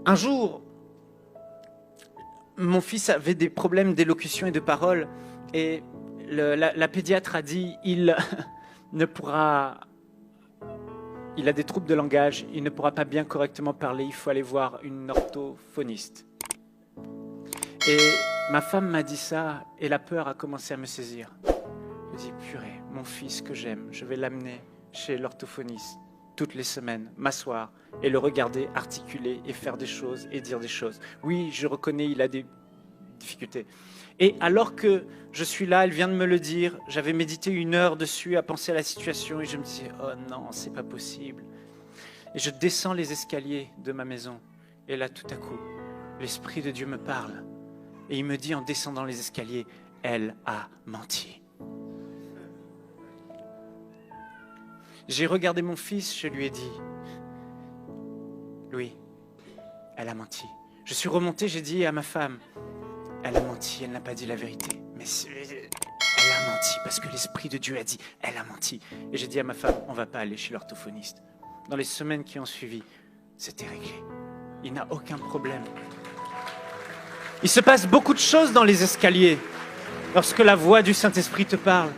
Un jour, mon fils avait des problèmes d'élocution et de parole, et la pédiatre a dit il ne pourra, il a des troubles de langage, il ne pourra pas bien correctement parler, il faut aller voir une orthophoniste. Et ma femme m'a dit ça, et la peur a commencé à me saisir. Je dis purée, mon fils que j'aime, je vais l'amener chez l'orthophoniste toutes les semaines, m'asseoir et le regarder articuler et faire des choses et dire des choses. Oui, je reconnais, il a des difficultés. Et alors que je suis là, elle vient de me le dire, j'avais médité 1 heure dessus, à penser à la situation, et je me dis, oh non, c'est pas possible. Et je descends les escaliers de ma maison, et là, tout à coup, l'Esprit de Dieu me parle, et il me dit en descendant les escaliers, elle a menti. J'ai regardé mon fils, je lui ai dit, Louis, elle a menti. Je suis remonté, j'ai dit à ma femme, elle a menti, elle n'a pas dit la vérité. Mais elle a menti parce que l'Esprit de Dieu a dit, elle a menti. Et j'ai dit à ma femme, on ne va pas aller chez l'orthophoniste. Dans les semaines qui ont suivi, c'était réglé. Il n'a aucun problème. Il se passe beaucoup de choses dans les escaliers lorsque la voix du Saint-Esprit te parle.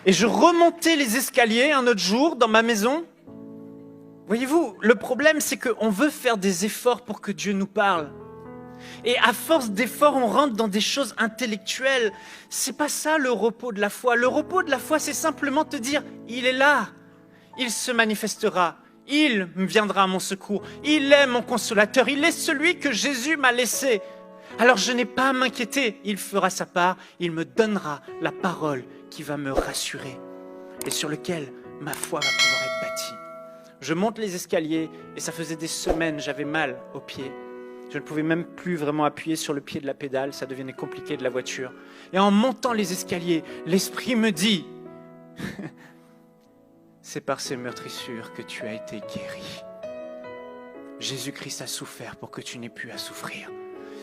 Et je remontais les escaliers un autre jour dans ma maison. Voyez-vous, le problème, c'est qu'on veut faire des efforts pour que Dieu nous parle. Et à force d'efforts, on rentre dans des choses intellectuelles. C'est pas ça le repos de la foi. Le repos de la foi, c'est simplement te dire, il est là, il se manifestera, il viendra à mon secours, il est mon consolateur, il est celui que Jésus m'a laissé. Alors je n'ai pas à m'inquiéter, il fera sa part, il me donnera la parole qui va me rassurer et sur lequel ma foi va pouvoir être bâtie. Je monte les escaliers et ça faisait des semaines, j'avais mal aux pieds. Je ne pouvais même plus vraiment appuyer sur le pied de la pédale, ça devenait compliqué de la voiture. Et en montant les escaliers, l'Esprit me dit, c'est par ces meurtrissures que tu as été guéri. Jésus-Christ a souffert pour que tu n'aies plus à souffrir.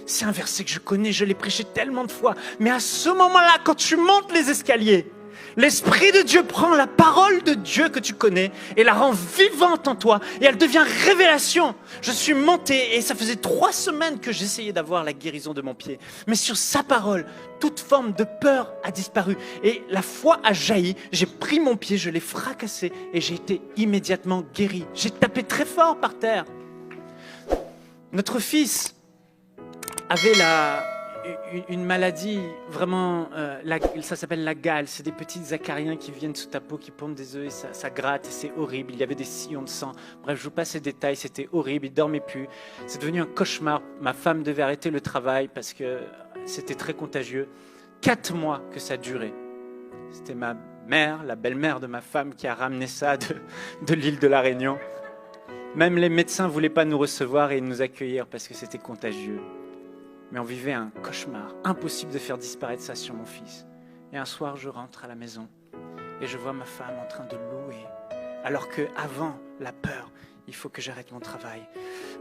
C'est un verset que je connais, je l'ai prêché tellement de fois. Mais à ce moment-là, quand tu montes les escaliers, l'Esprit de Dieu prend la parole de Dieu que tu connais et la rend vivante en toi. Et elle devient révélation. Je suis monté et ça faisait 3 semaines que j'essayais d'avoir la guérison de mon pied. Mais sur sa parole, toute forme de peur a disparu. Et la foi a jailli. J'ai pris mon pied, je l'ai fracassé et j'ai été immédiatement guéri. J'ai tapé très fort par terre. Notre fils avait une maladie vraiment, ça s'appelle la gale, c'est des petits acariens qui viennent sous ta peau, qui pondent des œufs et ça gratte et c'est horrible, il y avait des sillons de sang, bref je vous passe ces détails, c'était horrible, il ne dormait plus, c'est devenu un cauchemar, ma femme devait arrêter le travail parce que c'était très contagieux, 4 mois que ça durait, c'était ma mère, la belle-mère de ma femme qui a ramené ça de l'île de la Réunion, même les médecins ne voulaient pas nous recevoir et nous accueillir parce que c'était contagieux. Mais on vivait un cauchemar, impossible de faire disparaître ça sur mon fils. Et un soir, je rentre à la maison et je vois ma femme en train de louer. Alors qu'avant la peur, il faut que j'arrête mon travail.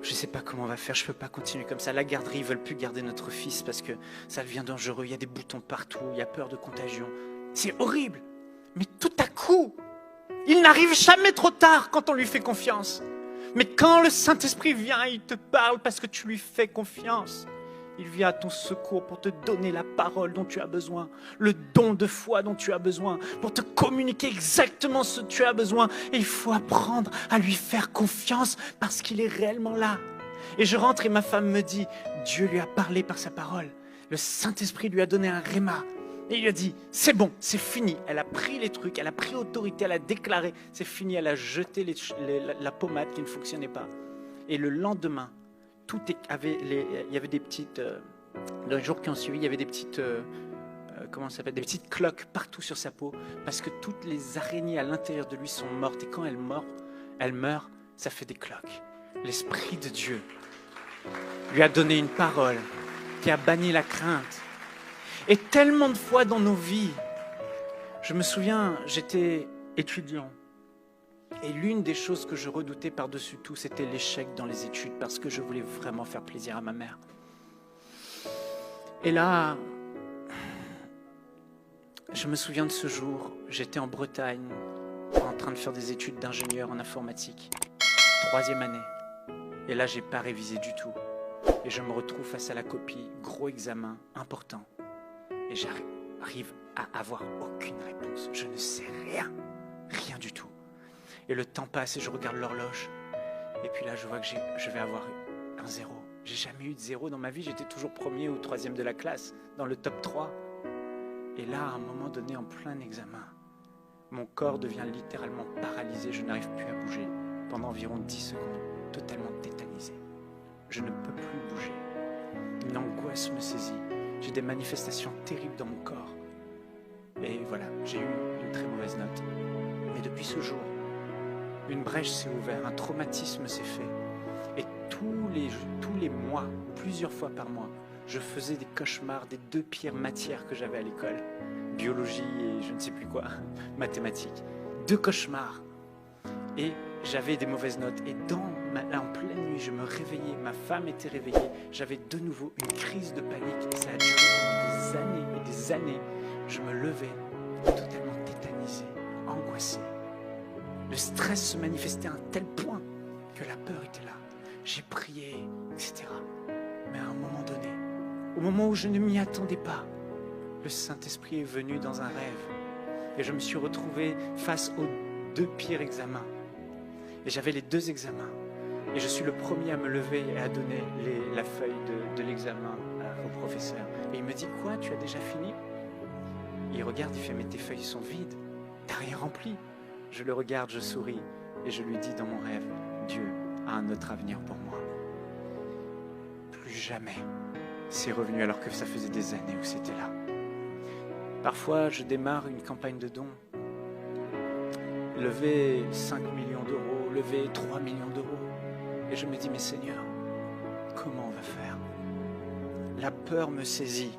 Je ne sais pas comment on va faire, je ne peux pas continuer comme ça. La garderie, ils ne veulent plus garder notre fils parce que ça devient dangereux. Il y a des boutons partout, il y a peur de contagion. C'est horrible. Mais tout à coup, il n'arrive jamais trop tard quand on lui fait confiance. Mais quand le Saint-Esprit vient, il te parle parce que tu lui fais confiance. Il vient à ton secours pour te donner la parole dont tu as besoin, le don de foi dont tu as besoin, pour te communiquer exactement ce dont tu as besoin. Et il faut apprendre à lui faire confiance parce qu'il est réellement là. Et je rentre et ma femme me dit, Dieu lui a parlé par sa parole. Le Saint-Esprit lui a donné un réma. Et il lui a dit, c'est bon, c'est fini. Elle a pris les trucs, elle a pris autorité, elle a déclaré, c'est fini. Elle a jeté la pommade qui ne fonctionnait pas. Et le lendemain, il y avait des petites, dans les jours qui ont suivi, il y avait des petites, des petites cloques partout sur sa peau, parce que toutes les araignées à l'intérieur de lui sont mortes, et quand elles meurent, ça fait des cloques. L'Esprit de Dieu lui a donné une parole qui a banni la crainte. Et tellement de fois dans nos vies, je me souviens, j'étais étudiant, et l'une des choses que je redoutais par-dessus tout, c'était l'échec dans les études, parce que je voulais vraiment faire plaisir à ma mère. Et là, je me souviens de ce jour, j'étais en Bretagne, en train de faire des études d'ingénieur en informatique, 3e année. Et là, j'ai pas révisé du tout. Et je me retrouve face à la copie, gros examen, important. Et j'arrive à avoir aucune réponse. Je ne sais rien. Rien du tout. Et le temps passe et je regarde l'horloge. Et puis là, je vois que je vais avoir un 0. J'ai jamais eu de 0 dans ma vie. J'étais toujours premier ou troisième de la classe, dans le top 3. Et là, à un moment donné, en plein examen, mon corps devient littéralement paralysé. Je n'arrive plus à bouger pendant environ 10 secondes, totalement tétanisé. Je ne peux plus bouger. Une angoisse me saisit. J'ai des manifestations terribles dans mon corps. Et voilà, j'ai eu une très mauvaise note. Mais depuis ce jour, une brèche s'est ouverte, un traumatisme s'est fait. Et tous les mois, plusieurs fois par mois, je faisais des cauchemars des 2 pires matières que j'avais à l'école. Biologie et je ne sais plus quoi, mathématiques. 2 cauchemars. Et j'avais des mauvaises notes. Et là, en pleine nuit, je me réveillais, ma femme était réveillée. J'avais de nouveau une crise de panique. Et ça a duré pendant des années et des années. Je me levais totalement tétanisé, angoissé. Le stress se manifestait à un tel point que la peur était là. J'ai prié, etc. Mais à un moment donné, au moment où je ne m'y attendais pas, le Saint-Esprit est venu dans un rêve. Et je me suis retrouvé face aux 2 pires examens. Et j'avais les 2 examens. Et je suis le premier à me lever et à donner la feuille de l'examen au professeur. Et il me dit, quoi, tu as déjà fini? Il regarde, il fait, mais tes feuilles sont vides. T'as rien rempli. Je le regarde, je souris. Et je lui dis dans mon rêve, Dieu a un autre avenir pour moi. Plus jamais. C'est revenu alors que ça faisait des années où c'était là. Parfois, je démarre une campagne de dons. Lever 5 millions d'euros, lever 3 millions d'euros. Et je me dis, mais Seigneur, comment on va faire? La peur me saisit.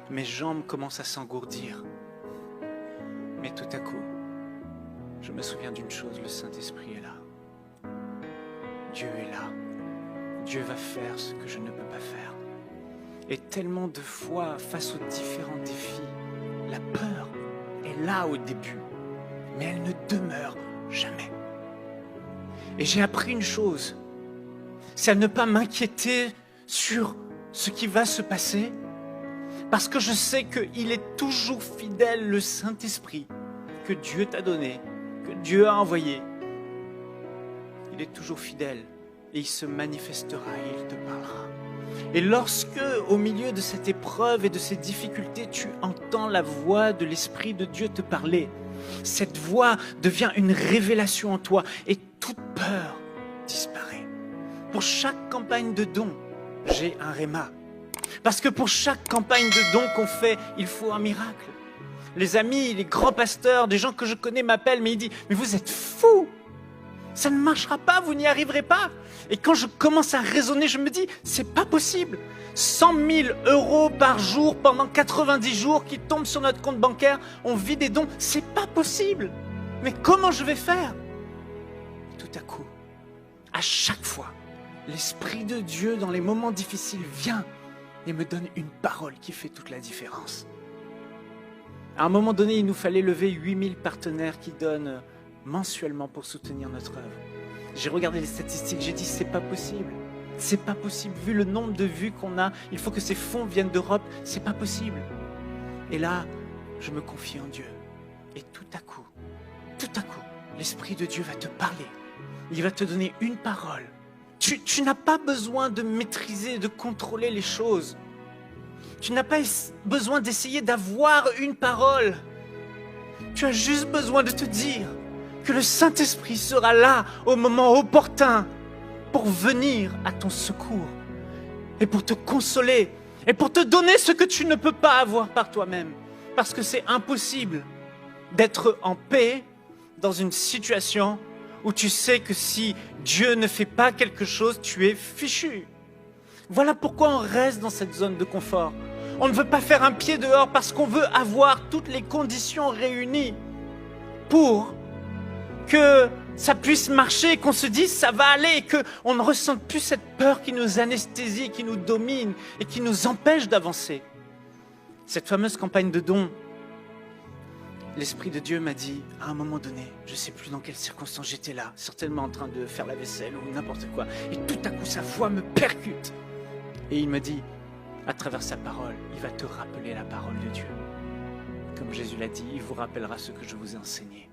Mes jambes commencent à s'engourdir. Mais tout à coup, je me souviens d'une chose, le Saint-Esprit est là. Dieu est là. Dieu va faire ce que je ne peux pas faire. Et tellement de fois, face aux différents défis, la peur est là au début, mais elle ne demeure jamais. Et j'ai appris une chose, c'est à ne pas m'inquiéter sur ce qui va se passer, parce que je sais qu'il est toujours fidèle, le Saint-Esprit que Dieu t'a donné, que Dieu a envoyé. Il est toujours fidèle et il se manifestera et il te parlera. Et lorsque, au milieu de cette épreuve et de ces difficultés, tu entends la voix de l'Esprit de Dieu te parler, cette voix devient une révélation en toi et toute peur disparaît. Pour chaque campagne de dons, j'ai un réma. Parce que pour chaque campagne de dons qu'on fait, il faut un miracle. Les amis, les grands pasteurs, des gens que je connais m'appellent, mais ils disent « Mais vous êtes fous! Ça ne marchera pas, vous n'y arriverez pas !» Et quand je commence à raisonner, je me dis « C'est pas possible ! 100 000 euros par jour pendant 90 jours qui tombent sur notre compte bancaire, on vit des dons, c'est pas possible! Mais comment je vais faire ?» Tout à coup, à chaque fois, l'Esprit de Dieu dans les moments difficiles vient et me donne une parole qui fait toute la différence. À un moment donné, il nous fallait lever 8000 partenaires qui donnent mensuellement pour soutenir notre œuvre. J'ai regardé les statistiques, j'ai dit c'est pas possible. C'est pas possible, vu le nombre de vues qu'on a, il faut que ces fonds viennent d'Europe, c'est pas possible. Et là, je me confie en Dieu. Et tout à coup, l'Esprit de Dieu va te parler. Il va te donner une parole. Tu n'as pas besoin de maîtriser, de contrôler les choses. Tu n'as pas besoin d'essayer d'avoir une parole. Tu as juste besoin de te dire que le Saint-Esprit sera là au moment opportun pour venir à ton secours et pour te consoler et pour te donner ce que tu ne peux pas avoir par toi-même. Parce que c'est impossible d'être en paix dans une situation où tu sais que si Dieu ne fait pas quelque chose, tu es fichu. Voilà pourquoi on reste dans cette zone de confort. On ne veut pas faire un pied dehors parce qu'on veut avoir toutes les conditions réunies pour que ça puisse marcher, qu'on se dise ça va aller, et qu'on ne ressente plus cette peur qui nous anesthésie, qui nous domine et qui nous empêche d'avancer. Cette fameuse campagne de dons, l'Esprit de Dieu m'a dit, à un moment donné, je ne sais plus dans quelles circonstances j'étais là, certainement en train de faire la vaisselle ou n'importe quoi, et tout à coup sa voix me percute. Et il me dit, à travers sa parole, il va te rappeler la parole de Dieu. Comme Jésus l'a dit, il vous rappellera ce que je vous ai enseigné.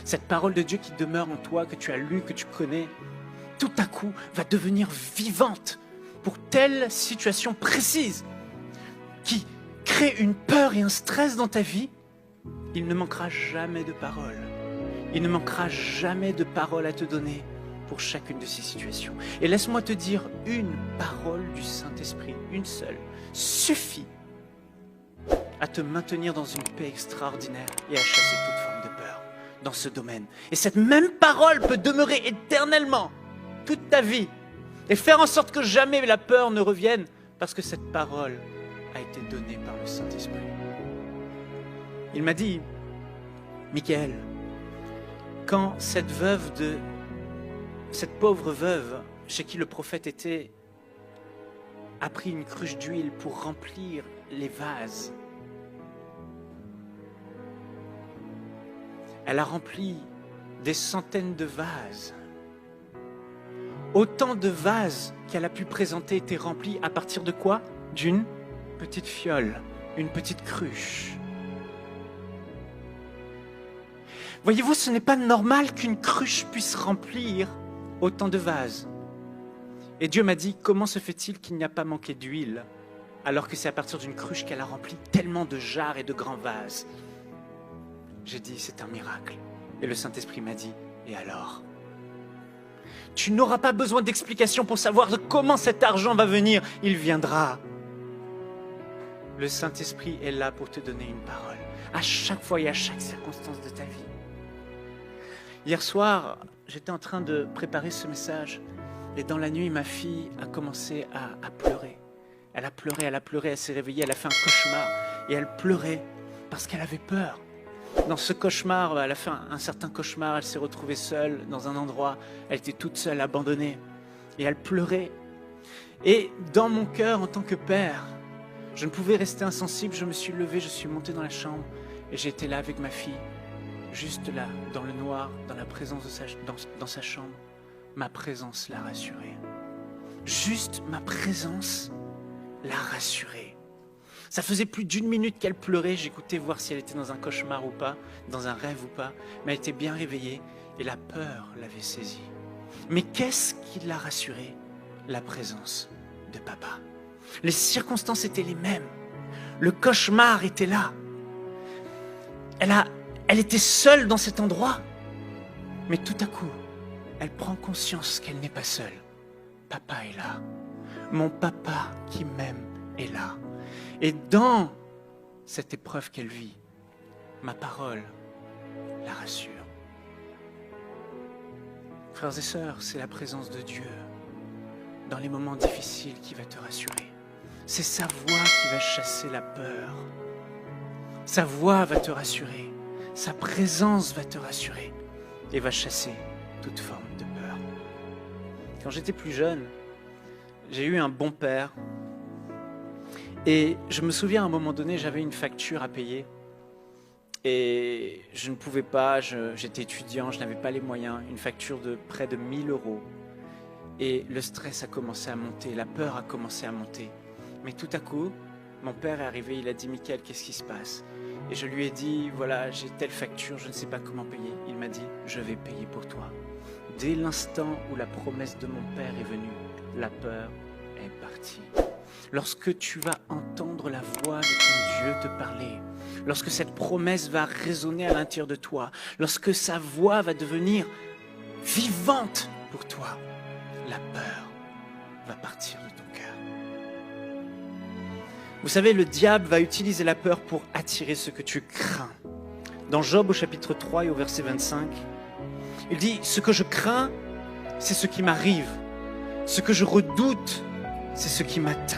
Cette parole de Dieu qui demeure en toi, que tu as lue, que tu connais, tout à coup va devenir vivante pour telle situation précise qui crée une peur et un stress dans ta vie. Il ne manquera jamais de paroles. Il ne manquera jamais de paroles à te donner pour chacune de ces situations. Et laisse-moi te dire, une parole du Saint-Esprit, une seule, suffit à te maintenir dans une paix extraordinaire et à chasser toute forme de peur dans ce domaine. Et cette même parole peut demeurer éternellement, toute ta vie, et faire en sorte que jamais la peur ne revienne, parce que cette parole a été donnée par le Saint-Esprit. Il m'a dit, Michael, quand cette pauvre veuve, chez qui le prophète était, a pris une cruche d'huile pour remplir les vases, elle a rempli des centaines de vases. Autant de vases qu'elle a pu présenter étaient remplis à partir de quoi? D'une petite fiole, une petite cruche. Voyez-vous, ce n'est pas normal qu'une cruche puisse remplir autant de vases. Et Dieu m'a dit, comment se fait-il qu'il n'y a pas manqué d'huile, alors que c'est à partir d'une cruche qu'elle a rempli tellement de jarres et de grands vases? J'ai dit, c'est un miracle. Et le Saint-Esprit m'a dit, et alors? Tu n'auras pas besoin d'explications pour savoir de comment cet argent va venir. Il viendra. Le Saint-Esprit est là pour te donner une parole, à chaque fois et à chaque circonstance de ta vie. Hier soir, j'étais en train de préparer ce message, et dans la nuit, ma fille a commencé à pleurer. Elle a pleuré, elle s'est réveillée, elle a fait un cauchemar, et elle pleurait parce qu'elle avait peur. Dans ce cauchemar, elle a fait un certain cauchemar, elle s'est retrouvée seule dans un endroit, elle était toute seule, abandonnée, et elle pleurait. Et dans mon cœur, en tant que père, je ne pouvais rester insensible, je me suis levé, je suis monté dans la chambre, et j'étais là avec ma fille, juste là, dans le noir, dans la présence de dans sa chambre. Ma présence l'a rassurée. Juste ma présence l'a rassurée. Ça faisait plus d'1 minute qu'elle pleurait, j'écoutais voir si elle était dans un cauchemar ou pas, dans un rêve ou pas, mais elle était bien réveillée et la peur l'avait saisie. Mais qu'est-ce qui l'a rassurée? La présence de papa. Les circonstances étaient les mêmes. Le cauchemar était là. Elle était seule dans cet endroit, mais tout à coup, elle prend conscience qu'elle n'est pas seule. Papa est là. Mon papa qui m'aime est là. Et dans cette épreuve qu'elle vit, ma parole la rassure. Frères et sœurs, c'est la présence de Dieu dans les moments difficiles qui va te rassurer. C'est sa voix qui va chasser la peur. Sa voix va te rassurer. Sa présence va te rassurer et va chasser toute forme de peur. Quand j'étais plus jeune, j'ai eu un bon père. Et je me souviens à un moment donné, j'avais une facture à payer et je ne pouvais pas, j'étais étudiant, je n'avais pas les moyens, une facture de près de 1 000 €. Et le stress a commencé à monter, la peur a commencé à monter. Mais tout à coup, mon père est arrivé, il a dit « Michael, qu'est-ce qui se passe ?» Et je lui ai dit « Voilà, j'ai telle facture, je ne sais pas comment payer. » Il m'a dit « Je vais payer pour toi. » Dès l'instant où la promesse de mon père est venue, la peur est partie. Lorsque tu vas entendre la voix de ton Dieu te parler, lorsque cette promesse va résonner à l'intérieur de toi, lorsque sa voix va devenir vivante pour toi, la peur va partir de ton cœur. Vous savez, le diable va utiliser la peur pour attirer ce que tu crains. Dans Job au chapitre 3 et au verset 25, il dit « Ce que je crains, c'est ce qui m'arrive. Ce que je redoute, c'est ce qui m'atteint. »